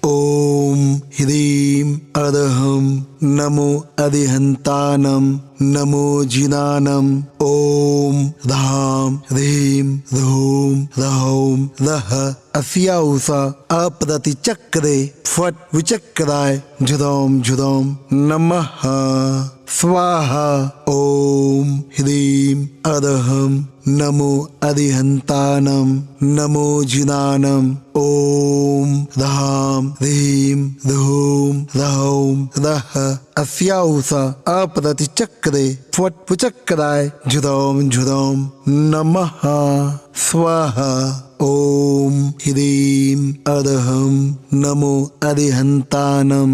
ॐ ह्रीं अदहं नमो अधिहन्तानं नमो जिनानं ॐ धाम ह्रीं धूम धौं दः अस्याउषा अप्रतिचक्रे फट् विचक्राय झुदों झुदों नमः स्वाहा। ॐ ह्रीं अदहं नमो अधिहन्तानं नमो जिनानं ॐ धाम ह्रीं धूम धौं दः अस्याउषा अप्रतिचक्रे फट् विचक्राय झुदों झुदों नमः स्वाहा। ॐ ह्रीं अदहं नमो अधिहन्तानं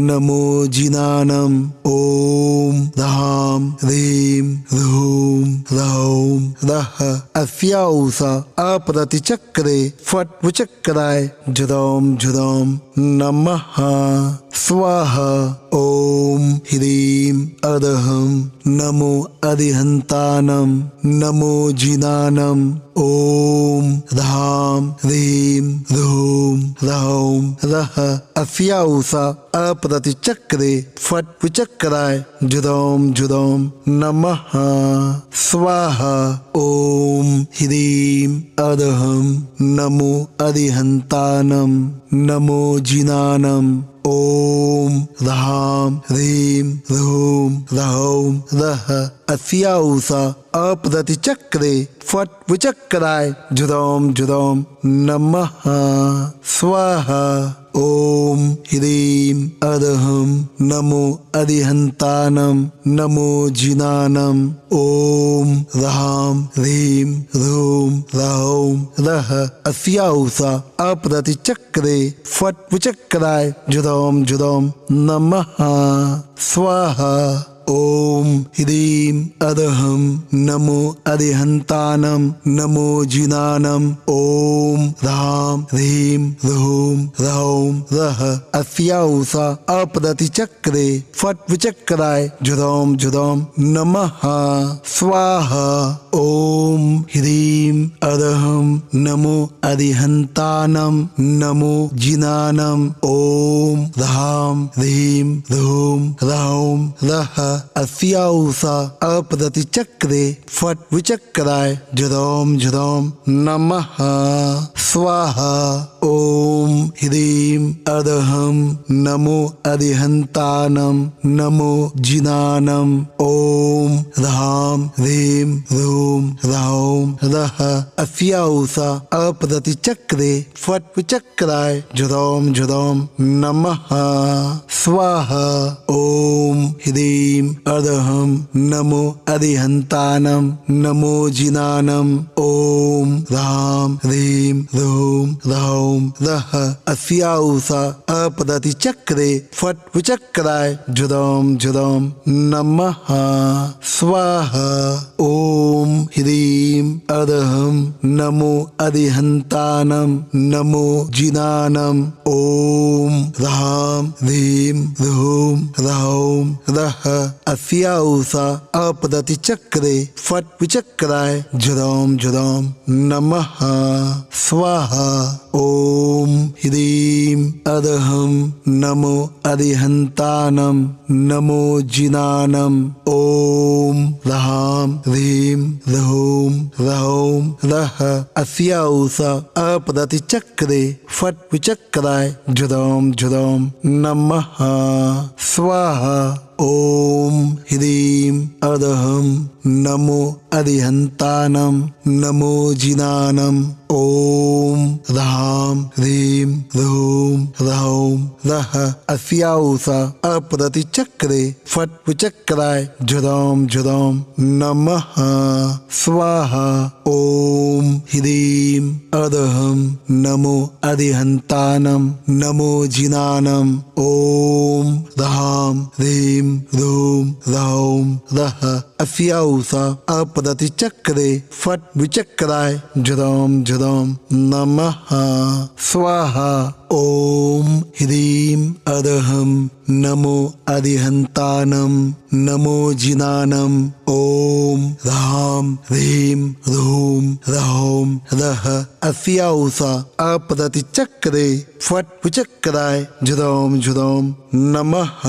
नमो जिनानं ॐ धाम ह्रीं धूम धौं दः अस्याउषा अप्रतिचक्रे फट् विचक्राय झुदों झुदों नमः स्वाहा। ॐ ह्रीं अदहं नमो अधिहन्तानं नमो जिनानं ॐ धाम ह्रीं धूम धौं दः अस्याउषा अप्रतिचक्रे फट् विचक्राय झुदों झुदों नमः स्वाहा। ॐ ह्रीं अदहं नमो अधिहन्तानं नमो जिनानं ॐ धाम ह्रीं धूम धौं दः अस्याउषा अप्रतिचक्रे फट् विचक्राय झुदों झुदों नमः स्वाहा। ॐ ह्रीं अदहं नमो अधिहन्तानं नमो जिनानं ॐ धाम ह्रीं धूम धौं दः अस्याउषा अप्रतिचक्रे फट् विचक्राय झुदों झुदों नमः स्वाहा। ॐ ह्रीं अदहं नमो अधिहन्तानं नमो जिनानं ॐ धाम ह्रीं धूम धौं दः अस्याउषा अप्रतिचक्रे फट् विचक्राय झुदों झुदों नमः स्वाहा। ॐ ह्रीं अदहं नमो अधिहन्तानं नमो जिनानं ॐ धाम ह्रीं धूम धौं दः अस्याउषा अप्रतिचक्रे फट् विचक्राय झुदों झुदों नमः स्वाहा। ॐ ह्रीं अदहं नमो अधिहन्तानं नमो जिनानं ॐ धाम ह्रीं धूम धौं दः अस्याउषा अप्रतिचक्रे फट् विचक्राय झुदों झुदों नमः स्वाहा। ॐ ह्रीं अदहं नमो अधिहन्तानं नमो जिनानं ॐ धाम ह्रीं धूम धौं दः अस्याउषा अप्रतिचक्रे फट् विचक्राय झुदों झुदों नमः स्वाहा। ॐ ह्रीं अदहं नमो अधिहन्तानं नमो जिनानं ॐ धाम ह्रीं धूम धौं दः अस्याउषा अप्रतिचक्रे फट् विचक्राय झुदों झुदों नमः स्वाहा। ॐ ह्रीं अदहं नमो अधिहन्तानं नमो जिनानं ॐ धाम ह्रीं धूम धौं दः अस्याउषा अप्रतिचक्रे फट् विचक्राय झुदों झुदों नमः स्वाहा। ॐ ह्रीं अदहं नमो अधिहन्तानं नमो जिनानं ॐ धाम ह्रीं धूम धौं दः अस्याउषा अप्रतिचक्रे फट् विचक्राय झुदों झुदों नमः स्वाहा। ॐ ह्रीं अदहं नमो अधिहन्तानं नमो जिनानं ॐ धाम ह्रीं धूम धौं दः अस्याउषा अस्याउषा अपदति चक्रे फट विचक्राय झुदोम झुदोम नमः स्वाहा। ओम ह्रीं अदहं नमो अधिहन्तानं नमो जिनानं ओम ह्रां ह्रीं ह्रूं ह्रौं ह्रः अस्याउषा अपदति चक्रे फट विचक्राय झुदोम झुदोम नमः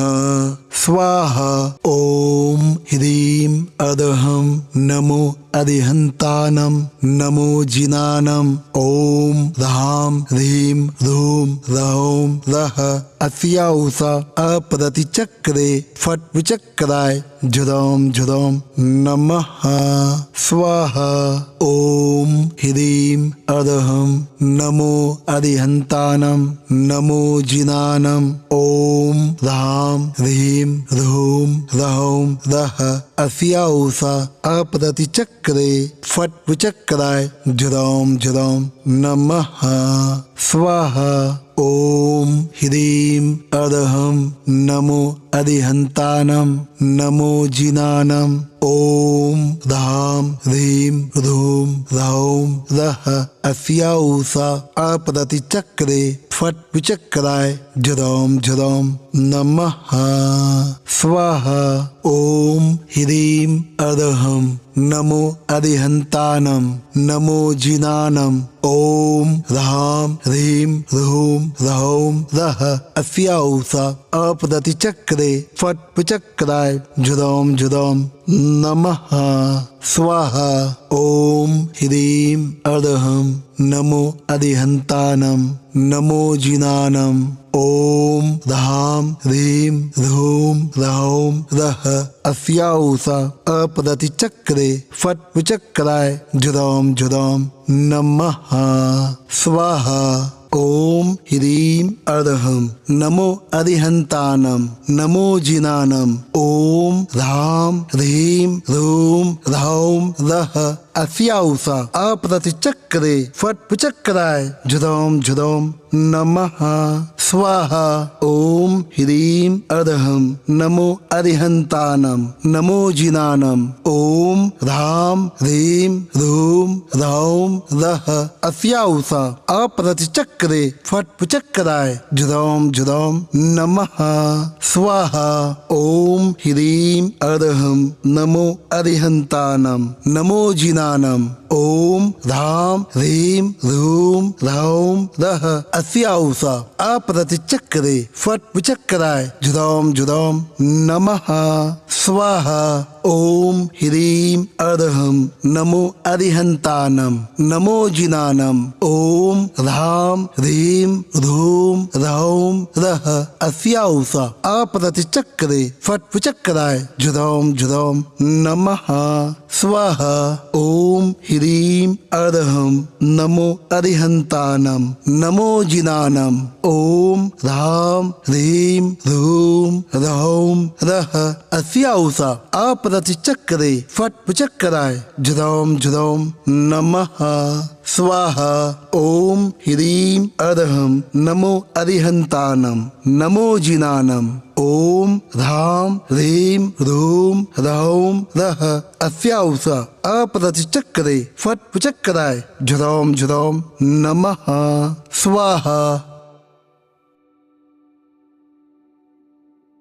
स्वाहा। ओम ह्रीं अदहं नमो अधिहन्तानं नमो जिनानं ओम ह्रां ह्रीं ह्रूं ह्रौं ह्रः अस्याउषा अपदति चक्रे फट विचक्राय झुदोम झुदोम नमः स्वाहा। ओम ह्रीं अदहं नमो अधिहन्तानं नमो जिनानं ओम ह्रां ह्रीं ह्रूं ह्रौं ह्रः अस्याउषा अपदति चक्रे फट विचक्राय झुदोम झुदोम नमः स्वाहा। ओम ह्रीं अदहं नमो अधिहन्तानं नमो जिनानं ओम ह्रां ह्रीं ह्रूं ह्रौं ह्रः अस्याउषा अपदति चक्रे फट विचक्राय झुदोम झुदोम नमः स्वाहा। ओम ह्रीं अदहं नमो अधिहन्तानं नमो जिनानं ओम ह्रां ह्रीं ह्रूं ह्रौं ह्रः अस्याउषा अपदति चक्रे फट विचक्राय झुदोम झुदोम नमः स्वाहा। ओम ह्रीं अदहं नमो अधिहन्तानं नमो जिनानं ओम ह्रां ह्रीं ह्रूं ह्रौं ह्रः अस्याउषा अपदति चक्रे फट विचक्राय झुदोम झुदोम नमः स्वाहा। ओम ह्रीं अदहं नमो अधिहन्तानं नमो जिनानं ओम ह्रां ह्रीं ह्रूं ह्रौं ह्रः अस्याउषा अपदति चक्रे फट विचक्राय झुदोम झुदोम नमः स्वाहा। ओम ह्रीं अदहं नमो अधिहन्तानं नमो जिनानं ओम ह्रां ह्रीं ह्रूं ह्रौं ह्रः अस्याउषा अपदति चक्रे फट विचक्राय झुदोम झुदोम नमः स्वाहा। ओम ह्रीं अदहं नमो अधिहन्तानं नमो जिनानं ओम ह्रां ह्रीं ह्रूं ह्रौं ह्रः अस्याउषा अपदति चक्रे फट विचक्राय झुदोम झुदोम नमः स्वाहा। ओम ह्रीं अदहं नमो अधिहन्तानं नमो जिनानं ओम ह्रां ह्रीं ह्रूं ह्रौं ह्रः अस्याउषा अपदति चक्रे फट विचक्राय झुदोम झुदोम नमः स्वाहा। ओम ह्रीं अदहं नमो अधिहन्तानं नमो जिनानं ओम ह्रां ह्रीं ह्रूं ह्रौं ह्रः अस्याउषा अपदति चक्रे फट विचक्राय झुदोम झुदोम नमः स्वाहा। ओम ह्रीं अदहं नमो अधिहन्तानं नमो जिनानं ओम ह्रां ह्रीं ह्रूं ह्रौं ह्रः अस्याउषा अपदति चक्रे फट विचक्राय झुदोम झुदोम नमः स्वाहा।